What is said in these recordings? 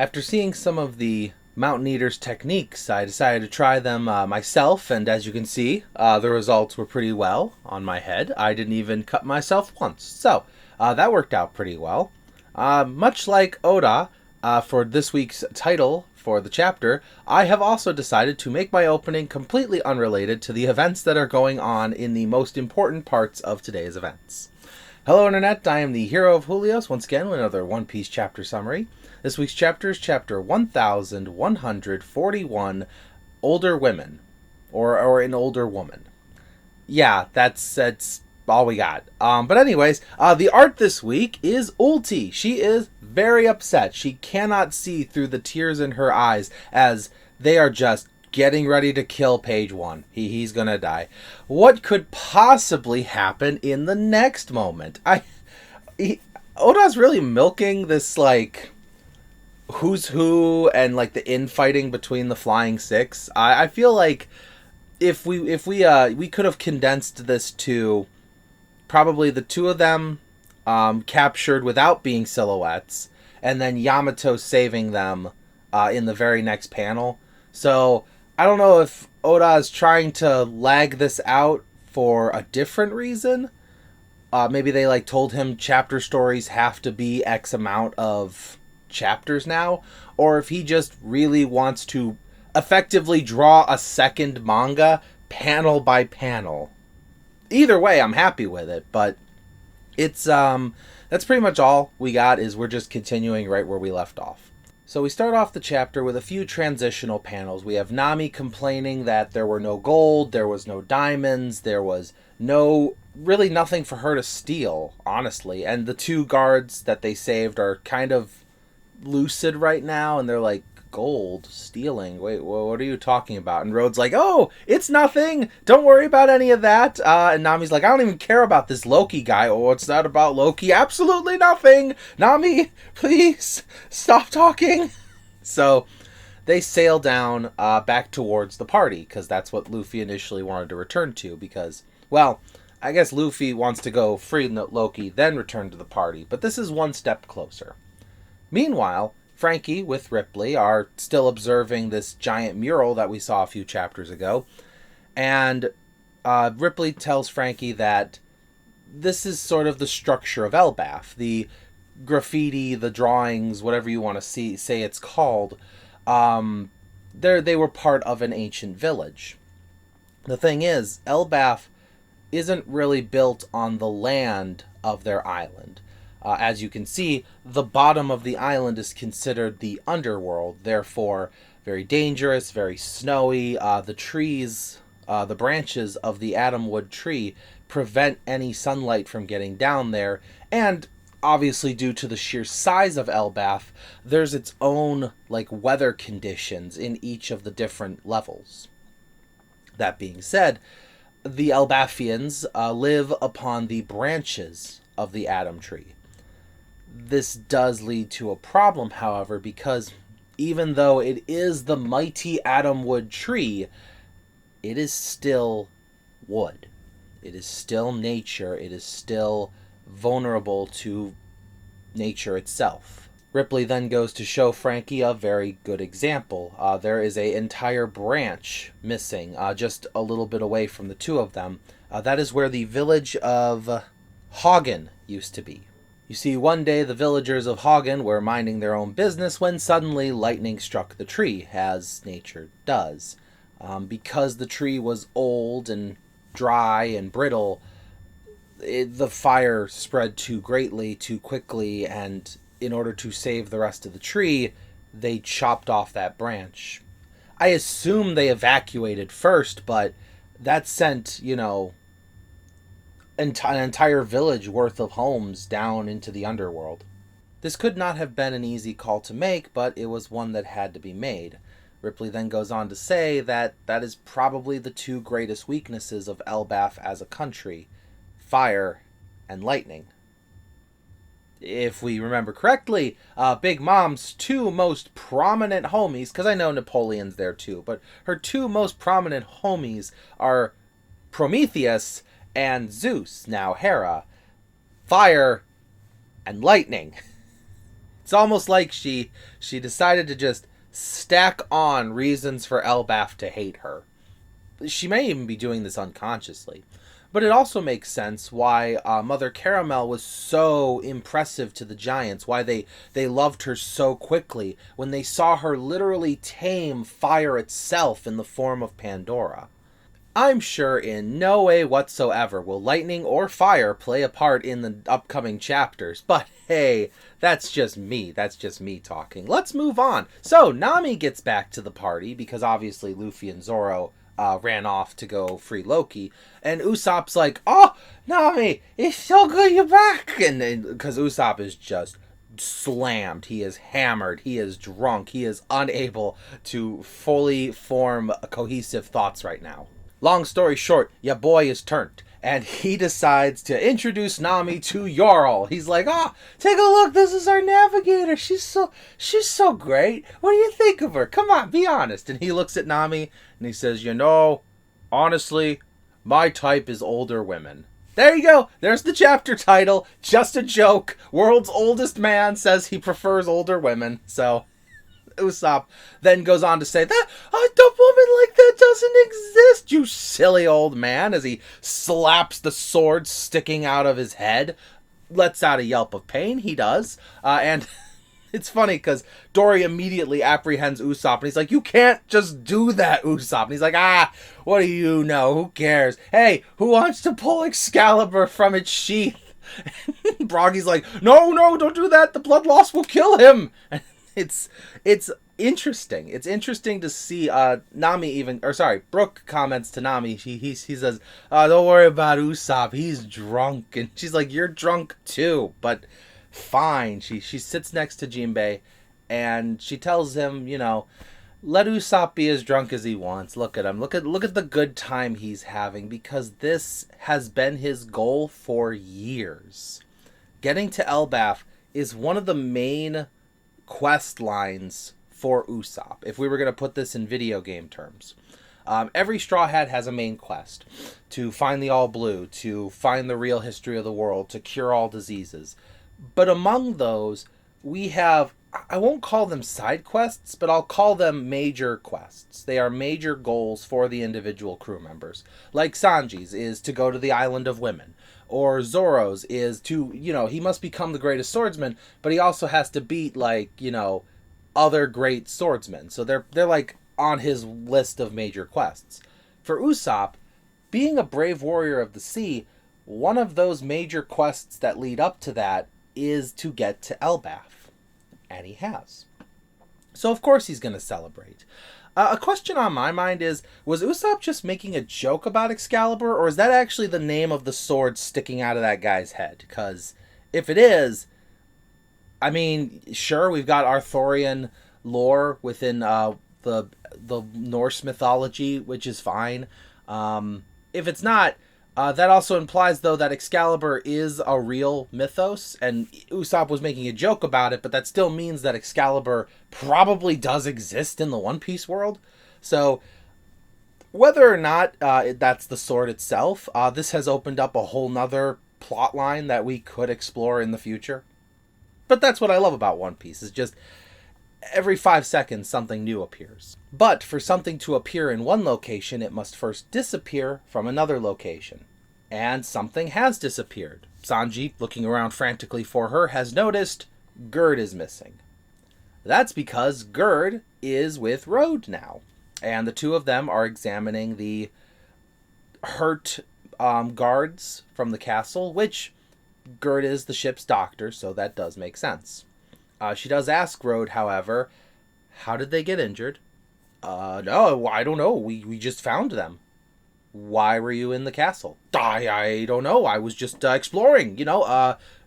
After seeing some of the Mountain Eater's techniques, I decided to try them myself, and as you can see, the results were pretty well on my head. I didn't even cut myself once, so that worked out pretty well. Much like Oda, for this week's title for the chapter, I have also decided to make my opening completely unrelated to the events that are going on in the most important parts of today's events. Hello Internet, I am the hero of Julios, once again with another One Piece chapter summary. This week's chapter is chapter 1141, Older Women, or an Older Woman. Yeah, that's all we got. But anyways, the art this week is Ulti. She is very upset. She cannot see through the tears in her eyes as they are just getting ready to kill Page One. He's gonna die. What could possibly happen in the next moment? Oda's really milking this, like, who's who and, like, the infighting between the Flying Six. I feel like if we could have condensed this to probably the two of them captured without being silhouettes, and then Yamato saving them in the very next panel. So I don't know if Oda is trying to lag this out for a different reason. Maybe they told him chapter stories have to be X amount of chapters now, or if he just really wants to effectively draw a second manga panel by panel. Either way, I'm happy with it, but it's that's pretty much all we got. Is we're just continuing right where we left off. So we start off the chapter with a few transitional panels. We have Nami complaining that there were no gold, there was no diamonds, there was really nothing for her to steal, honestly. And the two guards that they saved are kind of lucid right now, and they're like, gold, stealing, wait, what are you talking about? And Rhodes like, oh, it's nothing, don't worry about any of that. And Nami's like, I don't even care about this Loki guy. Oh, it's not about Loki, absolutely nothing. Nami, please stop talking. So they sail down back towards the party, because that's what Luffy initially wanted to return to, because, well, I guess Luffy wants to go free Loki, then return to the party, but this is one step closer. Meanwhile, Frankie with Ripley are still observing this giant mural that we saw a few chapters ago. And Ripley tells Frankie that this is sort of the structure of Elbaf. The graffiti, the drawings, whatever you want to say it's called, they were part of an ancient village. The thing is, Elbaf isn't really built on the land of their island. As you can see, the bottom of the island is considered the underworld, therefore very dangerous, very snowy. The trees, the branches of the Atomwood tree prevent any sunlight from getting down there, and obviously due to the sheer size of Elbaf, there's its own weather conditions in each of the different levels. That being said, the Elbafians live upon the branches of the Atom Tree. This does lead to a problem, however, because even though it is the mighty Atomwood tree, it is still wood. It is still nature. It is still vulnerable to nature itself. Ripley then goes to show Frankie a very good example. There is an entire branch missing, just a little bit away from the two of them. That is where the village of Hagen used to be. You see, one day the villagers of Hagen were minding their own business when suddenly lightning struck the tree, as nature does. Because the tree was old and dry and brittle, the fire spread too greatly, too quickly, and in order to save the rest of the tree, they chopped off that branch. I assume they evacuated first, but that sent, an entire village worth of homes down into the underworld. This could not have been an easy call to make, but it was one that had to be made. Ripley then goes on to say that that is probably the two greatest weaknesses of Elbaf as a country: fire and lightning. If we remember correctly, Big Mom's two most prominent homies, because I know Napoleon's there too, but her two most prominent homies are Prometheus and Zeus, now Hera. Fire and lightning. It's almost like she decided to just stack on reasons for Elbaf to hate her. She may even be doing this unconsciously. But it also makes sense why Mother Caramel was so impressive to the Giants, why they loved her so quickly when they saw her literally tame fire itself in the form of Pandora. I'm sure in no way whatsoever will lightning or fire play a part in the upcoming chapters, but hey, that's just me talking. Let's move on. So, Nami gets back to the party, because obviously Luffy and Zoro ran off to go free Loki, and Usopp's like, "Oh, Nami, it's so good you're back!" And because Usopp is just slammed, he is hammered, he is drunk, he is unable to fully form cohesive thoughts right now. Long story short, your boy is turned, and he decides to introduce Nami to Jarl. He's like, "Oh, take a look, this is our navigator. She's so great. What do you think of her? Come on, be honest." And he looks at Nami and he says, "Honestly, my type is older women." There you go. There's the chapter title. Just a joke. World's oldest man says he prefers older women. So Usopp then goes on to say that a woman like that doesn't exist, you silly old man, as he slaps the sword sticking out of his head. Lets out a yelp of pain, he does. And it's funny because Dory immediately apprehends Usopp, and he's like, "You can't just do that, Usopp." And he's like, "What do you know? Who cares? Hey, who wants to pull Excalibur from its sheath?" Broggy's like, No, don't do that. The blood loss will kill him." It's interesting. It's interesting to see Brooke comments to Nami. He says, "Don't worry about Usopp. He's drunk." And she's like, "You're drunk too." But fine. She sits next to Jinbei, and she tells him, let Usopp be as drunk as he wants. Look at him. Look at the good time he's having, because this has been his goal for years. Getting to Elbaf is one of the main quest lines for Usopp, if we were going to put this in video game terms. Every Straw Hat has a main quest: to find the All Blue, to find the real history of the world, to cure all diseases. But among those, we have, I won't call them side quests, but I'll call them major quests. They are major goals for the individual crew members. Like Sanji's is to go to the Island of Women. Or Zoro's is to, he must become the greatest swordsman, but he also has to beat, other great swordsmen. So they're like on his list of major quests. For Usopp, being a brave warrior of the sea, one of those major quests that lead up to that is to get to Elbaf. And he has. So of course he's going to celebrate. A question on my mind is, was Usopp just making a joke about Excalibur, or is that actually the name of the sword sticking out of that guy's head? Because if it is, sure, we've got Arthurian lore within the Norse mythology, which is fine. If it's not, that also implies, though, that Excalibur is a real mythos, and Usopp was making a joke about it, but that still means that Excalibur probably does exist in the One Piece world. So, whether or not that's the sword itself, this has opened up a whole nother plot line that we could explore in the future. But that's what I love about One Piece, is just every 5 seconds something new appears. But for something to appear in one location, it must first disappear from another location. And something has disappeared. Sanji, looking around frantically for her, has noticed Gerd is missing. That's because Gerd is with Road now. And the two of them are examining the hurt guards from the castle, which Gerd is the ship's doctor, so that does make sense. She does ask Road, however, how did they get injured? No, I don't know. We just found them. Why were you in the castle? I don't know. I was just exploring,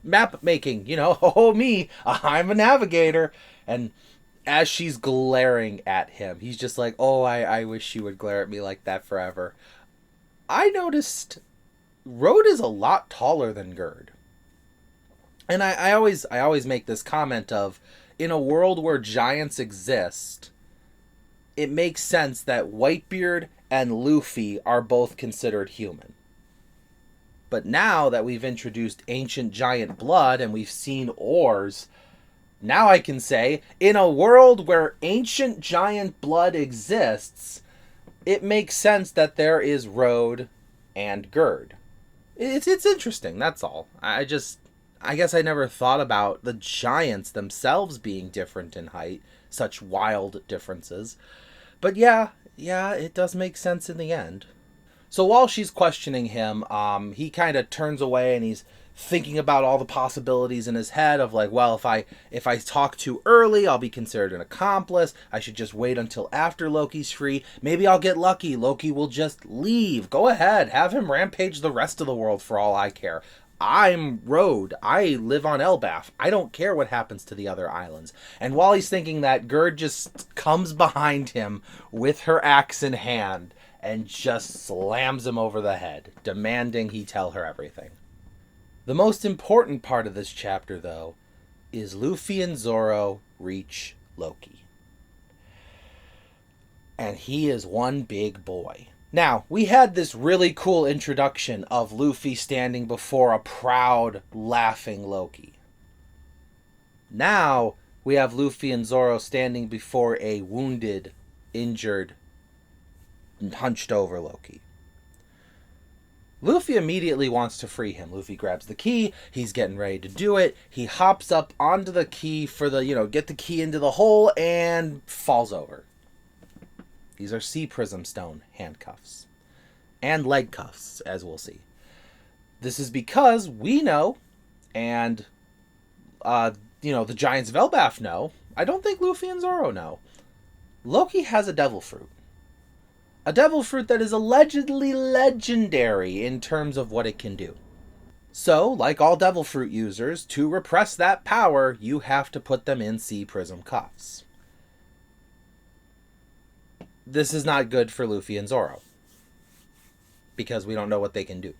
map making, oh, me, I'm a navigator. And as she's glaring at him, he's just like, oh, I wish you would glare at me like that forever. I noticed Road is a lot taller than Gerd. And I always make this comment of, in a world where giants exist, it makes sense that Whitebeard and Luffy are both considered human. But now that we've introduced ancient giant blood and we've seen ores, Now I can say, in a world where ancient giant blood exists, it makes sense that there is Road and Gerd. It's interesting, that's all. I guess I never thought about the giants themselves being different in height, such wild differences. But yeah, it does make sense in the end. So while she's questioning him, he kind of turns away and he's thinking about all the possibilities in his head of like, well, if I talk too early, I'll be considered an accomplice. I should just wait until after Loki's free. Maybe I'll get lucky. Loki will just leave. Go ahead, have him rampage the rest of the world for all I care. I'm Road. I live on Elbaf. I don't care what happens to the other islands. And while he's thinking that, Gerd just comes behind him with her axe in hand and just slams him over the head, demanding he tell her everything. The most important part of this chapter, though, is Luffy and Zoro reach Loki. And he is one big boy. Now, we had this really cool introduction of Luffy standing before a proud, laughing Loki. Now, we have Luffy and Zoro standing before a wounded, injured, hunched over Loki. Luffy immediately wants to free him. Luffy grabs the key. He's getting ready to do it. He hops up onto the key for get the key into the hole and falls over. These are sea prism stone handcuffs. And leg cuffs, as we'll see. This is because we know, and, the Giants of Elbaf know, I don't think Luffy and Zoro know, Loki has a devil fruit. A devil fruit that is allegedly legendary in terms of what it can do. So, like all devil fruit users, to repress that power, you have to put them in sea prism cuffs. This is not good for Luffy and Zoro, because we don't know what they can do.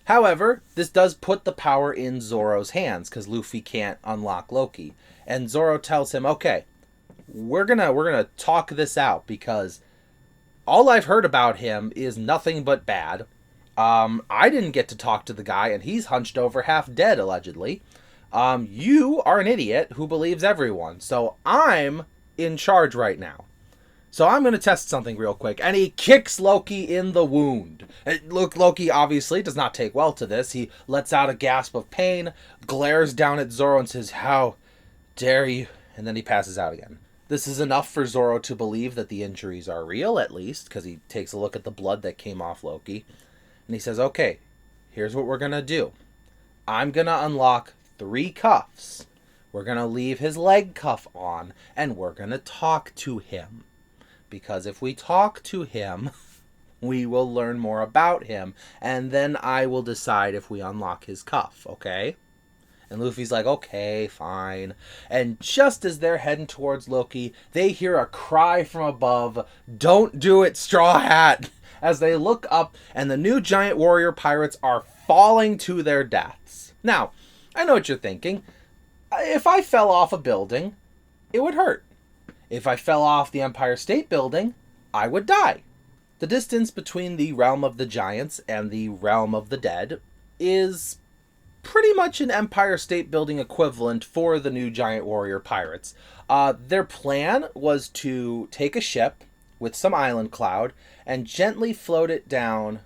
However, this does put the power in Zoro's hands, because Luffy can't unlock Loki. And Zoro tells him, okay, we're gonna talk this out, because all I've heard about him is nothing but bad. I didn't get to talk to the guy, and he's hunched over half dead, allegedly. You are an idiot who believes everyone, so I'm in charge right now. So I'm going to test something real quick. And he kicks Loki in the wound. Loki obviously does not take well to this. He lets out a gasp of pain, glares down at Zoro and says, "How dare you?" And then he passes out again. This is enough for Zoro to believe that the injuries are real, at least, because he takes a look at the blood that came off Loki. And he says, okay, here's what we're going to do. I'm going to unlock 3 cuffs. We're going to leave his leg cuff on, and we're going to talk to him. Because if we talk to him, we will learn more about him, and then I will decide if we unlock his cuff, okay? And Luffy's like, okay, fine. And just as they're heading towards Loki, they hear a cry from above, "Don't do it, Straw Hat!" As they look up, and the new giant warrior pirates are falling to their deaths. Now, I know what you're thinking. If I fell off a building, it would hurt. If I fell off the Empire State Building, I would die. The distance between the realm of the giants and the realm of the dead is pretty much an Empire State Building equivalent for the new giant warrior pirates. Their plan was to take a ship with some island cloud and gently float it down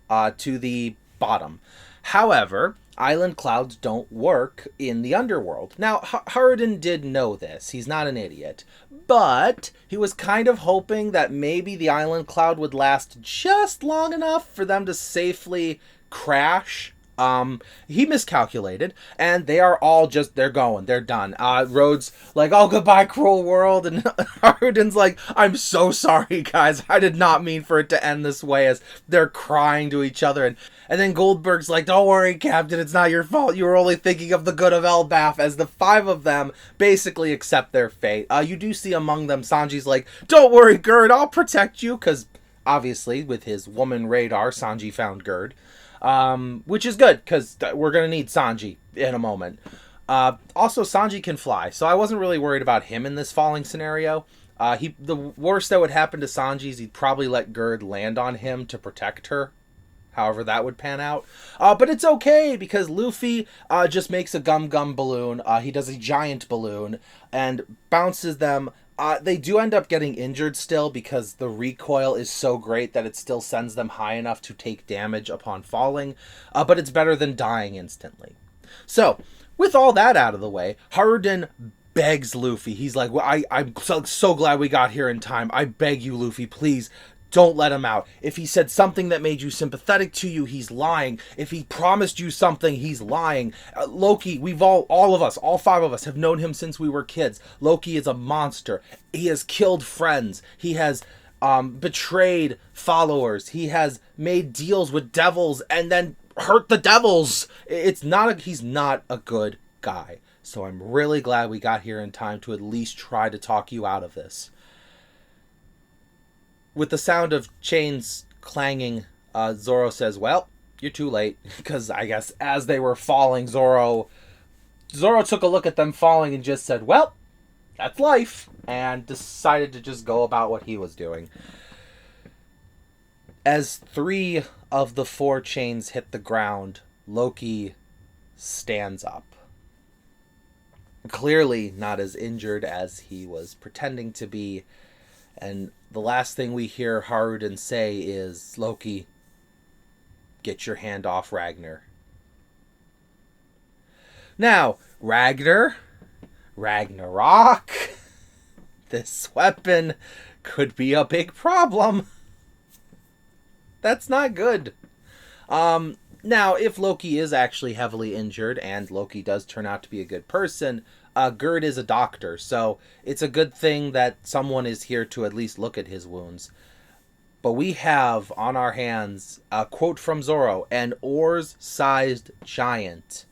to the bottom. However, island clouds don't work in the underworld. Now, Haruden did know this. He's not an idiot. But he was kind of hoping that maybe the island cloud would last just long enough for them to safely crash. He miscalculated, and they are all they're done. Rhodes like, "Oh, goodbye, cruel world," and Haruden's like, "I'm so sorry, guys. I did not mean for it to end this way," as they're crying to each other, and then Goldberg's like, "Don't worry, Captain, it's not your fault. You were only thinking of the good of Elbaf," as the 5 of them basically accept their fate. You do see among them, Sanji's like, "Don't worry, Gerd, I'll protect you," because obviously, with his woman radar, Sanji found Gerd. Which is good, because we're going to need Sanji in a moment. Also, Sanji can fly, so I wasn't really worried about him in this falling scenario. The worst that would happen to Sanji is he'd probably let Gerd land on him to protect her. however that would pan out. But it's okay because Luffy just makes a gum gum balloon. He does a giant balloon and bounces them. They do end up getting injured still because the recoil is so great that it still sends them high enough to take damage upon falling. But it's better than dying instantly. So, with all that out of the way, Haruden begs Luffy. He's like, well, I'm so glad we got here in time. I beg you, Luffy, please don't let him out. If he said something that made you sympathetic to you, he's lying. If he promised you something, he's lying. Loki, we've all of us, all 5 of us have known him since we were kids. Loki is a monster. He has killed friends. He has betrayed followers. He has made deals with devils and then hurt the devils. He's not a good guy. So I'm really glad we got here in time to at least try to talk you out of this. With the sound of chains clanging, Zoro says, well, you're too late. Because I guess as they were falling, Zoro took a look at them falling and just said, well, that's life. And decided to just go about what he was doing. As 3 of the 4 chains hit the ground, Loki stands up. Clearly not as injured as he was pretending to be. And the last thing we hear Haruden say is, Loki, get your hand off Ragnar. Now, Ragnarok, this weapon could be a big problem. That's not good. Now, if Loki is actually heavily injured, and Loki does turn out to be a good person, Gerd is a doctor, so it's a good thing that someone is here to at least look at his wounds. But we have on our hands a quote from Zoro, an oars-sized giant.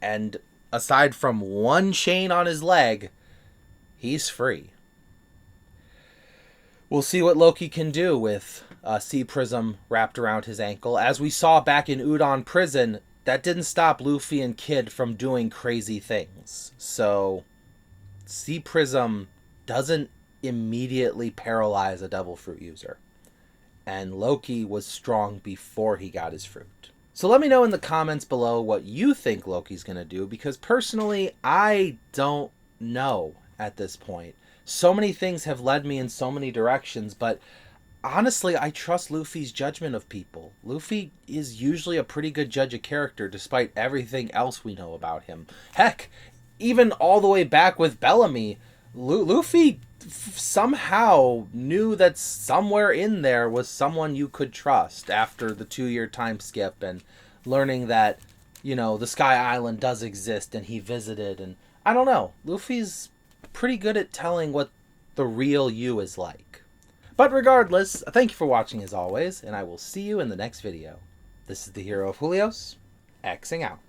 And aside from 1 chain on his leg, he's free. We'll see what Loki can do with Sea Prism wrapped around his ankle. As we saw back in Udon Prison, that didn't stop Luffy and Kid from doing crazy things. So, Sea Prism doesn't immediately paralyze a Devil Fruit user. And Loki was strong before he got his fruit. So let me know in the comments below what you think Loki's going to do, because personally, I don't know at this point. So many things have led me in so many directions, but honestly, I trust Luffy's judgment of people. Luffy is usually a pretty good judge of character, despite everything else we know about him. Heck, even all the way back with Bellamy, Luffy somehow knew that somewhere in there was someone you could trust after the 2-year time skip and learning that, the Sky Island does exist and he visited. And I don't know, Luffy's pretty good at telling what the real you is like. But regardless, thank you for watching as always, and I will see you in the next video. This is the Hero of Julios, Xing out.